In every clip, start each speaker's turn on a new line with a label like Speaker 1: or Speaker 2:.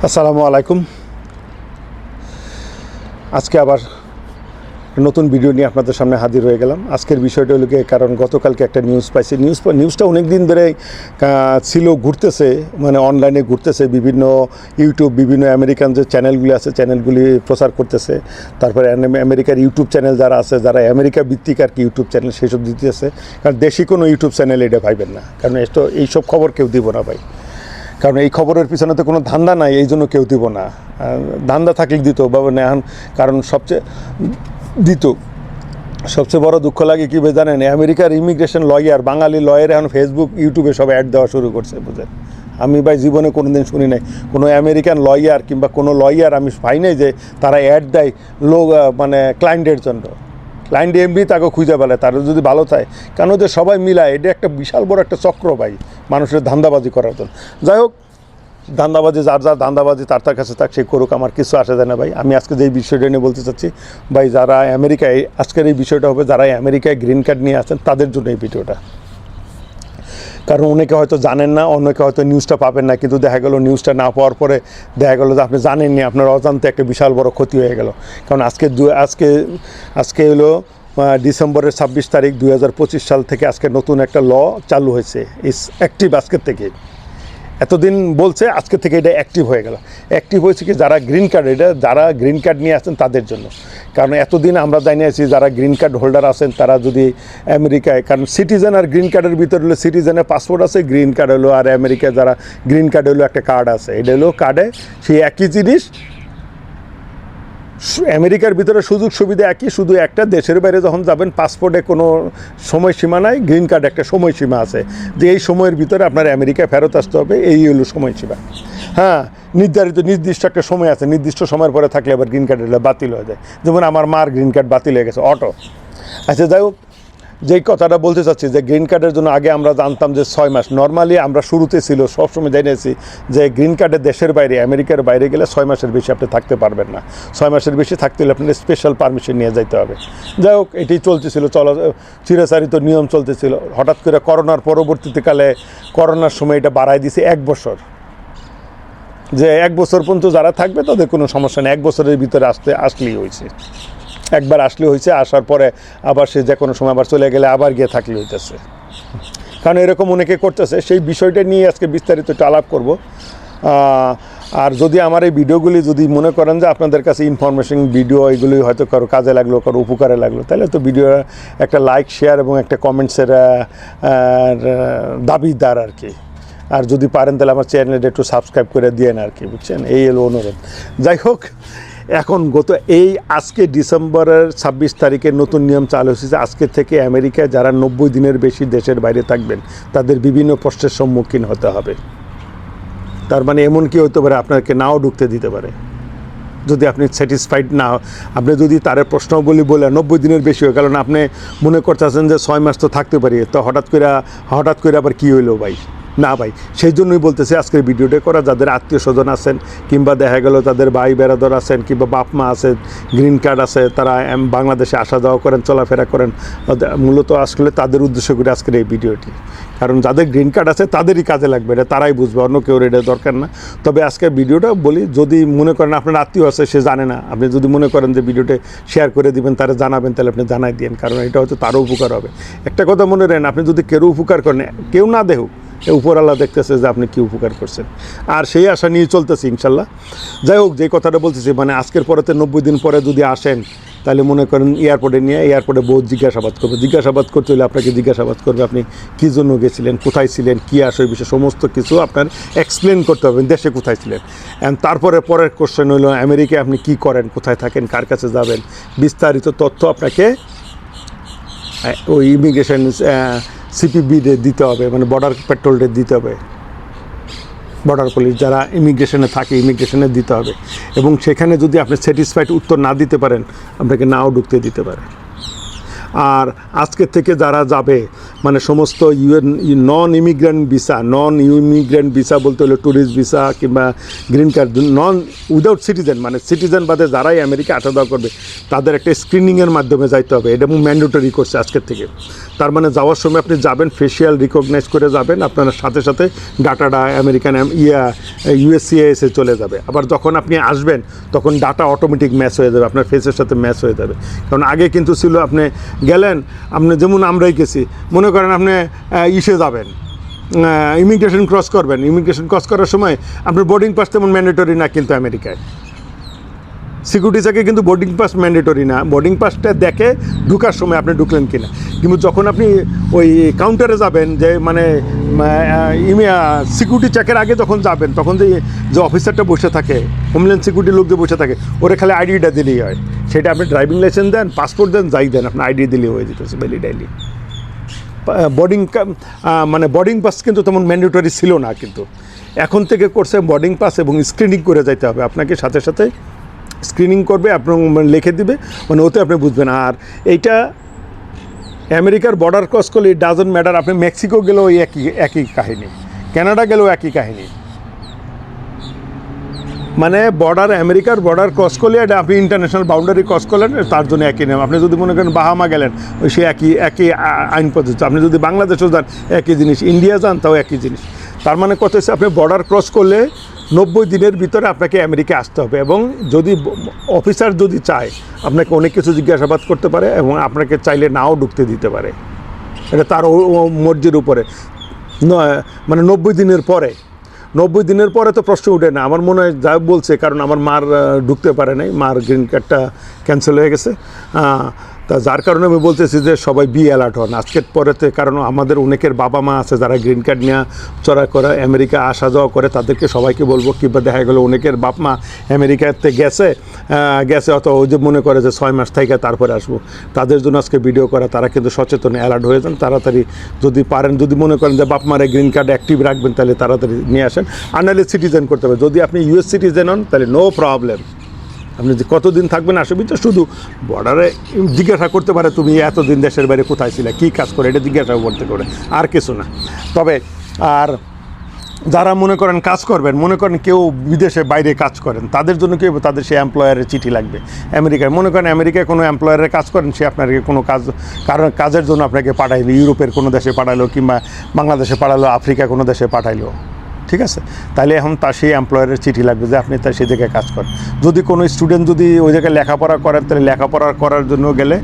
Speaker 1: আসসালামু আলাইকুম। আজকে আবার নতুন ভিডিও নিয়ে আপনাদের সামনে হাজির হয়ে গেলাম। আজকের বিষয়টা হলো কারণ গতকালকে একটা নিউজ পাইছি। নিউজটা অনেক দিন ধরে ছিল, ঘুরতেছে, মানে অনলাইনে ঘুরতেছে, বিভিন্ন ইউটিউব, বিভিন্ন আমেরিকান যে চ্যানেলগুলি আছে চ্যানেলগুলি প্রচার করতেছে। তারপরে আমেরিকার ইউটিউব চ্যানেল যারা আছে, যারা আমেরিকা ভিত্তিক আর কি ইউটিউব চ্যানেল, সেসব দিতেছে। কারণ দেশি কোনো ইউটিউব চ্যানেল এটা ভাইবেন না, কারণ এইসব খবর কেউ দিব না ভাই। কারণ এই খবরের পিছনে তো কোনো ধান্দা নাই, এই জন্য কেউ দিব না। ধান্দা থাকলে দিত বাবা নেহান। কারণ সবচেয়ে বড় দুঃখ লাগে কী জানেন, আমেরিকার ইমিগ্রেশন লয়ার, বাঙালি লয়ার এখন ফেসবুক ইউটিউবে সব অ্যাড দেওয়া শুরু করছে, বুঝলেন। আমি ভাই জীবনে কোনো দিন শুনি নাই কোনো আমেরিকান লয়ার কিংবা কোনো লয়ার আমি পাই নাই যে তারা অ্যাড দেয় মানে ক্লায়েন্টের জন্য। ক্লায়েন্ট এমনি তাকে খুঁজে পেলে, তারা যদি ভালো থাকে, কেন যে সবাই মিলায়, এটা একটা বিশাল বড় একটা চক্র ভাই, মানুষের ধান্দাবাজি করার জন্য। যাই হোক, ধান্দাবাজি যার ধান্দাবাজি তার কাছে সে করুক, আমার কিছু আসে যায় না ভাই। আমি আজকে যেই বিষয়টা নিয়ে বলতে চাচ্ছি ভাই, যারা আমেরিকায়, আজকের এই বিষয়টা হবে যারা আমেরিকায় গ্রিন কার্ড নিয়ে আসেন তাদের জন্য এই ভিডিওটা। কারণ অনেকে হয়তো জানেন না, অনেকে হয়তো নিউজটা পাবেন না, কিন্তু দেখা গেল নিউজটা না পাওয়ার পরে দেখা গেলো যে আপনি জানেননি, আপনার অজান্তে একটা বিশাল বড় ক্ষতি হয়ে গেল। কারণ আজকে হলো ডিসেম্বরের 26 তারিখ 2025 সাল থেকে আজকে নতুন একটা ল চালু হয়েছে, ইস অ্যাক্টিভ আজকের থেকে। এতদিন বলছে, আজকে থেকে এটা অ্যাক্টিভ হয়ে গেল। অ্যাক্টিভ হয়েছে কি, যারা গ্রিন কার্ড, এটা যারা গ্রিন কার্ড নিয়ে আসেন তাদের জন্য। কারণ এতদিন আমরা জানিয়ে আছি যারা গ্রিন কার্ড হোল্ডার আছেন তারা যদি আমেরিকায়, কারণ সিটিজেন আর গ্রিন কার্ডের ভিতরে হলো সিটিজেনের পাসপোর্ট আছে, গ্রিন কার্ড হলো, আর আমেরিকায় যারা গ্রিন কার্ড হলো একটা কার্ড আছে, এটা হলো কার্ডে সেই একই জিনিস। আমেরিকার ভিতরে সুযোগ সুবিধা একই, শুধু একটা দেশের বাইরে যখন যাবেন পাসপোর্টে কোনো সময়সীমা নাই, গ্রিন কার্ডে একটা সময়সীমা আছে যে এই সময়ের ভিতরে আপনার আমেরিকায় ফেরত আসতে হবে, এই হলো সময়সীমা। হ্যাঁ, নির্দিষ্ট একটা সময় আছে, নির্দিষ্ট সময়ের পরে থাকলে আবার গ্রিন কার্ড বাতিল হয়ে যায়। যেমন আমার মার গ্রিন কার্ড বাতিল হয়ে গেছে, অটো। আচ্ছা, যাই হোক, যেই কথাটা বলতে চাচ্ছি যে গ্রিন কার্ডের জন্য আগে আমরা জানতাম যে 6 মাস, নর্মালি আমরা শুরুতে ছিল সবসময় জেনেছি যে গ্রিন কার্ডে দেশের বাইরে, আমেরিকার বাইরে গেলে 6 মাসের বেশি আপনি থাকতে পারবেন না। 6 মাসের বেশি থাকতে হলে আপনার স্পেশাল পারমিশন নিয়ে যেতে হবে। যাই হোক, এটাই চলতেছিল, চিরাচারিত নিয়ম চলতেছিল। হঠাৎ করে করোনার পরবর্তীকালে, করোনার সময় এটা বাড়ায় দিছে 1 বছর, যে 1 বছর পর্যন্ত যারা থাকবে তাদের কোনো সমস্যা নেই, 1 বছরের ভিতরে আসলেই হয়েছে। একবার আসলে হয়েছে, আসার পরে আবার সে যে কোনো সময় আবার চলে গেলে আবার গিয়ে থাকলে হইতেছে। কারণ এরকম অনেকে করতেছে, সেই বিষয়টা নিয়ে আজকে বিস্তারিত একটু আলাপ করব। আর যদি আমার এই ভিডিওগুলি যদি মনে করেন যে আপনাদের কাছে ইনফরমেশন ভিডিও, এগুলি হয়তো কারো কাজে লাগলো, কারো উপকারে লাগলো, তাহলে তো ভিডিও একটা লাইক, শেয়ার এবং একটা কমেন্টসের দাবিদার আর কি। আর যদি পারেন তাহলে আমার চ্যানেলটা একটু সাবস্ক্রাইব করে দিয়েন আর কি, বুঝছেন, এই হলো অনুরোধ। যাই হোক, এখন আজকে ডিসেম্বরের 26 তারিখের নতুন নিয়ম চালু হয়েছে। আজকে থেকে আমেরিকায় যারা 90 দিনের বেশি দেশের বাইরে থাকবেন তাদের বিভিন্ন প্রশ্নের সম্মুখীন হতে হবে। তার মানে এমন কি হতে পারে, আপনাকে নাও ঢুকতে দিতে পারে যদি আপনি স্যাটিসফাইড না, আপনি যদি তার প্রশ্নগুলি বলে 90 দিনের বেশি হয়, কারণ আপনি মনে করতেছেন যে 6 মাস তো থাকতে পারি, তো হঠাৎ করে আবার কী হইলো ভাই, না ভাই। সেই জন্যই বলতেছি আজকের ভিডিওটা করা, যাদের আত্মীয় স্বজন আছেন কিংবা দেখা গেল তাদের ভাই বেরাদর আছেন কিংবা বাপ মা আছে, গ্রিন কার্ড আছে, তারা বাংলাদেশে আসা যাওয়া করেন, চলাফেরা করেন, মূলত আসলে তাদের উদ্দেশ্য করে আজকের এই ভিডিওটি। কারণ যাদের গ্রিন কার্ড আছে তাদেরই কাজে লাগবে, এটা তারাই বুঝবে, অন্য কেউ এটা দরকার না। তবে আজকের ভিডিওটা বলি, যদি মনে করেন আপনার আত্মীয় আছে সে জানে না, আপনি যদি মনে করেন যে ভিডিওটা শেয়ার করে দিবেন, তারা জানাবেন, তাহলে আপনি জানাই দিন, কারণ এটা হয়তো তারও উপকার হবে। একটা কথা মনে রাখেন, আপনি যদি কেউ উপকার করেন, কেউ না দেখুক, উপরওয়ালা দেখতেছে যে আপনি কি উপকার করছেন, আর সেই আশা নিয়ে চলতেছি ইনশাল্লাহ। যাই হোক, যে কথাটা বলতেছি, মানে আজকের পরেতে 90 দিন পরে যদি আসেন, তাহলে মনে করেন এয়ারপোর্টে বহুত জিজ্ঞাসাবাদ করতে হলে আপনাকে জিজ্ঞাসাবাদ করবে, আপনি কী জন্য গেছিলেন, কোথায় ছিলেন, কী আসে বিষয়ে সমস্ত কিছু আপনার এক্সপ্লেন করতে হবে, দেশে কোথায় ছিলেন। অ্যান্ড তারপরে পরের কোশ্চেন হলো আমেরিকায় আপনি কী করেন, কোথায় থাকেন, কার কাছে যাবেন, বিস্তারিত তথ্য আপনাকে ওই ইমিগ্রেশন সিপিবি দিতে হবে, মানে বর্ডার পেট্রোল দিতে হবে, বর্ডার পুলিশ যারা ইমিগ্রেশনে থাকে ইমিগ্রেশনে দিতে হবে। এবং সেখানে যদি আপনি স্যাটিসফাইড উত্তর না দিতে পারেন, আপনাকে নাও ঢুকতে দিতে পারে। আর আজকের থেকে যারা যাবে মানে সমস্ত নন ইমিগ্রেন্ট ভিসা বলতে হলো ট্যুরিস্ট ভিসা কিংবা গ্রিন কার্ড নন উইদাউট সিটিজেন মানে সিটিজেন বাদে যারাই আমেরিকা আসা যাওয়া করবে তাদের একটা স্ক্রিনিংয়ের মাধ্যমে যাইতে হবে, এটা ম্যান্ডেটরি করছে আজকের থেকে। তার মানে যাওয়ার সময় আপনি যাবেন ফেসিয়াল রিকগনাইজ করে যাবেন, আপনার সাথে সাথে ডাটাটা আমেরিকান ইউএসসিআইএসে চলে যাবে। আবার যখন আপনি আসবেন তখন ডাটা অটোমেটিক ম্যাচ হয়ে যাবে, আপনার ফেসের সাথে ম্যাচ হয়ে যাবে। কারণ আগে কিন্তু ছিল আপনি গেলেন, আপনি যেমন আমরাই গেছি, মনে করেন আপনি ইসে যাবেন ইমিগ্রেশন ক্রস করবেন, ইমিগ্রেশন ক্রস করার সময় আপনার বোর্ডিং পাস তেমন ম্যান্ডেটরি না কিন্তু আমেরিকায়, সিকিউরিটি চেকে কিন্তু বোর্ডিং পাস ম্যান্ডেটরি না, বোর্ডিং পাসটা দেখে ঢুকার সময় আপনি ঢুকলেন কিনা। কিন্তু যখন আপনি ওই কাউন্টারে যাবেন যে মানে সিকিউরিটি চেকের আগে যখন যাবেন তখন যে অফিসারটা বসে থাকে, হোমল্যান্ড সিকিউরিটির লোক যে বসে থাকে, ওরা খালি আইডিটা দিলেই হয়। সেটা আপনি ড্রাইভিং লাইসেন্স দেন, পাসপোর্ট দেন, যাই দেন, আপনার আইডি দিলেই হয়ে যেতেছে ডেইলি। বোর্ডিং পাস কিন্তু তেমন ম্যান্ডেটরি ছিল না, কিন্তু এখন থেকে করছে বোর্ডিং পাস এবং স্ক্রিনিং করে যাইতে হবে, আপনাকে সাথে সাথে স্ক্রিনিং করবে, আপনার লিখে দিবে, মানে ওতে আপনি বুঝবেন। আর এইটা আমেরিকার বর্ডার ক্রস করলে ইট ডাজন্ট ম্যাটার, আপনি মেক্সিকো গেলেও একই কাহিনী, কানাডা গেলেও একই কাহিনী। মানে আমেরিকার বর্ডার ক্রস করলে এটা আপনি ইন্টারন্যাশনাল বাউন্ডারি ক্রস করলেন, তার জন্য একই নেম। আপনি যদি মনে করেন বাহামা গেলেন, ওই সে একই আইন পদ্ধতি। আপনি যদি বাংলাদেশেও যান একই জিনিস, ইন্ডিয়া যান তাও একই জিনিস। তার মানে কত হচ্ছে, আপনি বর্ডার ক্রস করলে 90 দিনের ভিতরে আপনাকে আমেরিকা আসতে হবে, এবং যদি অফিসার যদি চায় আপনাকে অনেক কিছু জিজ্ঞাসাবাদ করতে পারে এবং আপনাকে চাইলে নাও ঢুকতে দিতে পারে, এটা তার মর্জির উপরে। মানে 90 দিনের পরে তো প্রশ্ন উঠে না, আমার মনে হয় যা বলছে, কারণ আমার মার ঢুকতে পারে নাই, মার গ্রিন কার্ডটা ক্যান্সেল হয়ে গেছে। তা যার কারণে আমি বলতেছি যে সবাই বি অ্যালার্ট হন আজকের পরেতে, কারণ আমাদের অনেকের বাবা মা আছে যারা গ্রিন কার্ড নিয়ে চড়া করে আমেরিকা আসা যাওয়া করে, তাদেরকে সবাইকে বলবো। কিংবা দেখা গেলো অনেকের বাপ মা আমেরিকাতে গেছে অথবা ওই যে মনে করে যে 6 মাস থেকে তারপরে আসবো, তাদের জন্য আজকে ভিডিও করা। তারা কিন্তু সচেতন, অ্যালার্ট হয়ে যান তাড়াতাড়ি, যদি পারেন, যদি মনে করেন যে বাপ মারে গ্রিন কার্ড অ্যাক্টিভ রাখবেন তাহলে তাড়াতাড়ি নিয়ে আসেন। আর নাহলে সিটিজেন করতে হবে। যদি আপনি ইউএস সিটিজেন হন তাহলে নো প্রবলেম, আপনি যে কতদিন থাকবেন অসুবিধা, শুধু বর্ডারে জিজ্ঞাসা করতে পারে তুমি এতদিন দেশের বাইরে কোথায় ছিলে, কী কাজ করে, এটা জিজ্ঞাসা করতে করে, আর কিছু না। তবে আর যারা মনে করেন কাজ করবেন, মনে করেন কেউ বিদেশে বাইরে কাজ করেন, তাদের জন্য কী হবে, তাদের সে এমপ্লয়ারের চিঠি লাগবে আমেরিকায়। মনে করেন আমেরিকায় কোনো এমপ্লয়ারের কাজ করেন, সে আপনাকে কোনো কাজের জন্য আপনাকে পাঠাইলো, ইউরোপের কোনো দেশে পাঠাইলো, কিংবা বাংলাদেশে পাঠালো, আফ্রিকা কোনো দেশে পাঠাইলো, ঠিক আছে, তাহলে এখন তার সেই এমপ্লয়ারের চিঠি লাগবে যে আপনি তার সেই জায়গায় কাজ করেন। যদি কোনো স্টুডেন্ট যদি ওই জায়গায় লেখাপড়া করেন, তাহলে লেখাপড়া করার জন্য গেলে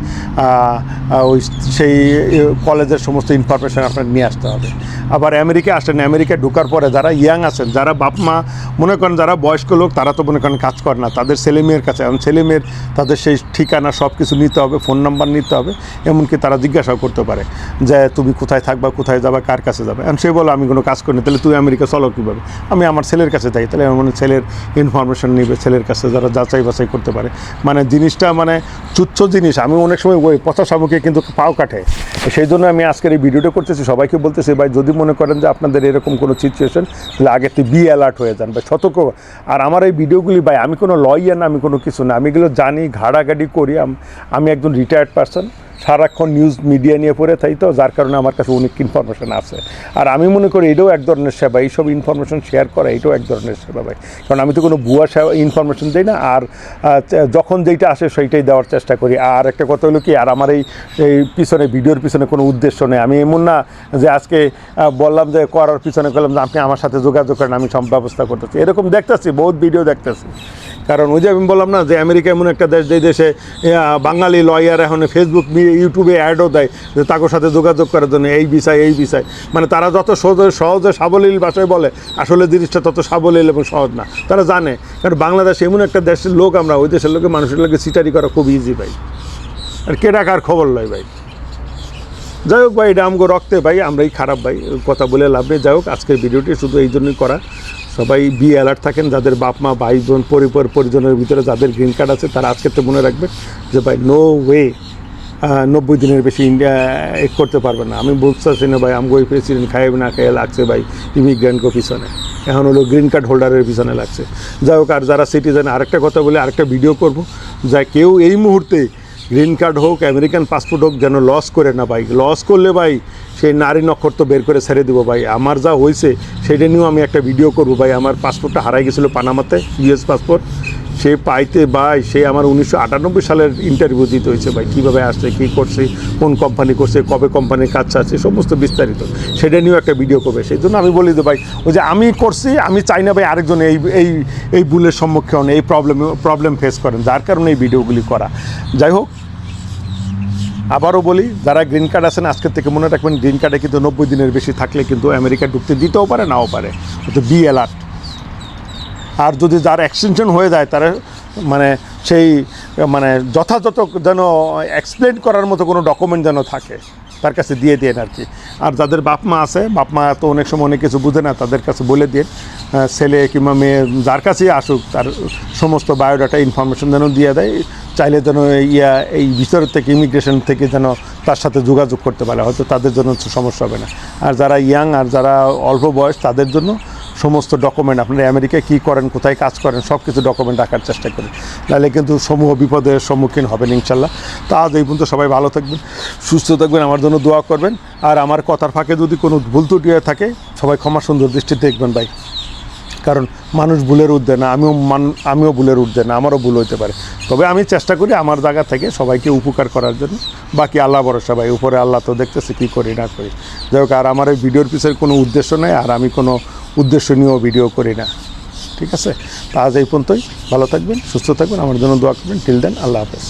Speaker 1: ওই সেই কলেজের সমস্ত ইনফরমেশান আপনার নিয়ে আসতে হবে। আবার আমেরিকা আসেন, আমেরিকায় ঢোকার পরে যারা ইয়াং আছেন, যারা বাপ মা মনে করেন যারা বয়স্ক লোক, তারা তো মনে করেন কাজ করে না, তাদের ছেলেমেয়ের কাছে, এখন ছেলেমেয়ের তাদের সেই ঠিকানা সব কিছু নিতে হবে, ফোন নাম্বার নিতে হবে, এমনকি তারা জিজ্ঞাসাও করতে পারে যে তুমি কোথায় থাকবা, কোথায় যাবা, কার কাছে যাবে। এখন সে বলো আমি কোনো কাজ করিনি, তাহলে তুই আমেরিকা চলো কীভাবে, আমি আমার ছেলের কাছে যাই, তাহলে মানে ছেলের ইনফরমেশন নিবে, ছেলের কাছে যারা যাচাই বাছাই করতে পারে। মানে জিনিসটা মানে তুচ্ছ জিনিস, আমি অনেক সময় ওই পচা শামুকে কিন্তু পাও কাটে। সেই জন্য আমি আজকের এই ভিডিওটা করতেছি, সবাইকে বলতেছি ভাই যদি মনে করেন যে আপনাদের এরকম কোনো সিচুয়েশন, তাহলে আগে তো বি অ্যালার্ট হয়ে যান ভাই, সতর্ক। আর আমার এই ভিডিওগুলি ভাই, আমি কোনো লয়ার না, আমি কোনো কিছু না, আমি এগুলো জানি, ঘাড়াঘাড়ি করি। আমি একজন রিটায়ার্ড পারসন, সারাক্ষণ নিউজ মিডিয়া নিয়ে পড়ে থাকি, তো যার কারণে আমার কাছে অনেক ইনফরমেশন আছে। আর আমি মনে করি এটাও এক ধরনের সেবা, এইসব ইনফরমেশন শেয়ার করা এটাও এক ধরনের সেবা ভাই, কারণ আমি তো কোনো ভুয়া ইনফরমেশন দিই না, আর যখন যেইটা আসে সেইটাই দেওয়ার চেষ্টা করি। আর একটা কথা হলো কি, আর আমার এই পিছনে ভিডিওর পিছনে কোনো উদ্দেশ্য নেই। আমি এমন না যে আজকে বললাম যে করার পিছনে করলাম যে আপনি আমার সাথে যোগাযোগ করেন, আমি সব ব্যবস্থা করতেছি, এরকম দেখতেছি, বহুত ভিডিও দেখতেছি। কারণ ওই যে আমি বললাম না যে আমেরিকা এমন একটা দেশ, যে দেশে বাঙালি লয়ার এখন ফেসবুক ইউটিউবে অ্যাডও দেয় যে তাদের সাথে যোগাযোগ করার জন্য এই বিষয়, মানে তারা যত সহজে সাবলীল ভাষায় বলে, আসলে জিনিসটা তত সাবলীল এবং সহজ না, তারা জানে। কারণ বাংলাদেশ এমন একটা দেশের লোক, আমরা ওই দেশের লোকে মানুষের লোকে সিটারি করা খুব ইজি ভাই, আর কে টাকার খবর লয় ভাই। যাই হোক ভাই, এটা আমগো রক্তে ভাই, আমরাই খারাপ ভাই, কথা বলে লাভ নেই। যাই হোক, আজকের ভিডিওটি শুধু এই জন্যই করা, সবাই বি অ্যালার্ট থাকেন, যাদের বাপ মা ভাই বোন পরিজনের ভিতরে যাদের গ্রিন কার্ড আছে, তারা আজকে তো মনে রাখবেন যে ভাই নো ওয়ে 90 দিনের বেশি ইন্ডিয়া করতে পারবে না। আমি বুঝতেছি না ভাই, আমগো ওই প্রেসিডেন্ট খাইবে না খাইয়ে লাগছে ভাই ইমিগ্রেন্টকে পিছনে, এখন হলো গ্রিন কার্ড হোল্ডারের পিছনে লাগছে। যাই হোক, আর যারা সিটিজেন, আরেকটা কথা বলে আরেকটা ভিডিও করব, যা কেউ এই মুহূর্তে গ্রিন কার্ড হোক আমেরিকান পাসপোর্ট হোক যেন লস করে না ভাই। লস করলে ভাই সেই নারী নক্ষত্র বের করে ছেড়ে দেবো ভাই। আমার যা হয়েছে সেটা নিয়েও আমি একটা ভিডিও করবো ভাই। আমার পাসপোর্টটা হারাই গেছিলো পানামাতে, ইউএস পাসপোর্ট। সে পাইতে ভাই সে আমার 1998 সালের ইন্টারভিউ দিতে হয়েছে ভাই, কীভাবে আসছে, কী করছে, কোন কোম্পানি করছে, কবে কোম্পানির কাজ আছে, সমস্ত বিস্তারিত সেটা নিয়েও একটা ভিডিও করবে। সেই জন্য আমি বলি যে ভাই ওই যে আমি করছি, আমি চাই না ভাই আরেকজন এই এই এই ভুলের সম্মুখীন হন, এই প্রবলেম ফেস করেন, যার কারণে এই ভিডিওগুলি করা। যাই হোক, আবারও বলি, যারা গ্রিন কার্ড আছেন আজকের থেকে মনে রাখবেন, গ্রিন কার্ডে কিন্তু 90 দিনের বেশি থাকলে কিন্তু আমেরিকা ঢুকতে দিতেও পারে, নাও পারে। তো বি অ্যালার্ট। আর যদি যার এক্সটেনশন হয়ে যায় তারা মানে সেই মানে যথাযথ যেন এক্সপ্লেন করার মতো কোনো ডকুমেন্ট যেন থাকে তার কাছে দিয়ে দিন আর কি। আর যাদের বাপ মা আছে, বাপ মা তো অনেক সময় অনেক কিছু বুঝে না, তাদের কাছে বলে দিন, ছেলে কিংবা মেয়ে যার কাছেই আসুক তার সমস্ত বায়োডাটা ইনফরমেশন যেন দিয়ে দেয়, চাইলে যেন এই ভিতরের থেকে ইমিগ্রেশন থেকে যেন তার সাথে যোগাযোগ করতে পারে, হয়তো তাদের জন্য সমস্যা হবে না। আর যারা ইয়াং আর যারা অল্প বয়স তাদের জন্য সমস্ত ডকুমেন্ট, আপনারা আমেরিকায় কী করেন, কোথায় কাজ করেন, সব কিছু ডকুমেন্ট রাখার চেষ্টা করেন, নাহলে কিন্তু সমূহ বিপদের সম্মুখীন হবেন ইনশাল্লাহ। তো আজ এই পর্যন্ত, সবাই ভালো থাকবেন, সুস্থ থাকবেন, আমার জন্য দোয়া করবেন। আর আমার কথার ফাঁকে যদি কোনো ভুল ত্রুটি হয়ে থাকে সবাই ক্ষমা সুন্দর দৃষ্টিতে দেখবেন ভাই, কারণ মানুষ ভুলের ঊর্ধ্বে না, আমিও ভুলের ঊর্ধ্বে না, আমারও ভুল হতে পারে। তবে আমি চেষ্টা করি আমার জায়গা থেকে সবাইকে উপকার করার জন্য। বাকি আল্লাহ ভরসা ভাই, উপরে আল্লাহ তো দেখতেছে কী করি না করি। যাই হোক, আর আমার এই ভিডিওর পিছনে কোনো উদ্দেশ্য নেই, আর আমি কোনো উদ্দেশ্য নিয়েও ভিডিও করি না, ঠিক আছে? তা আজ এই পর্যন্তই। ভালো থাকবেন, সুস্থ থাকবেন, আমার জন্য দোয়া করবেন। টিল দেন, আল্লাহ হাফেজ।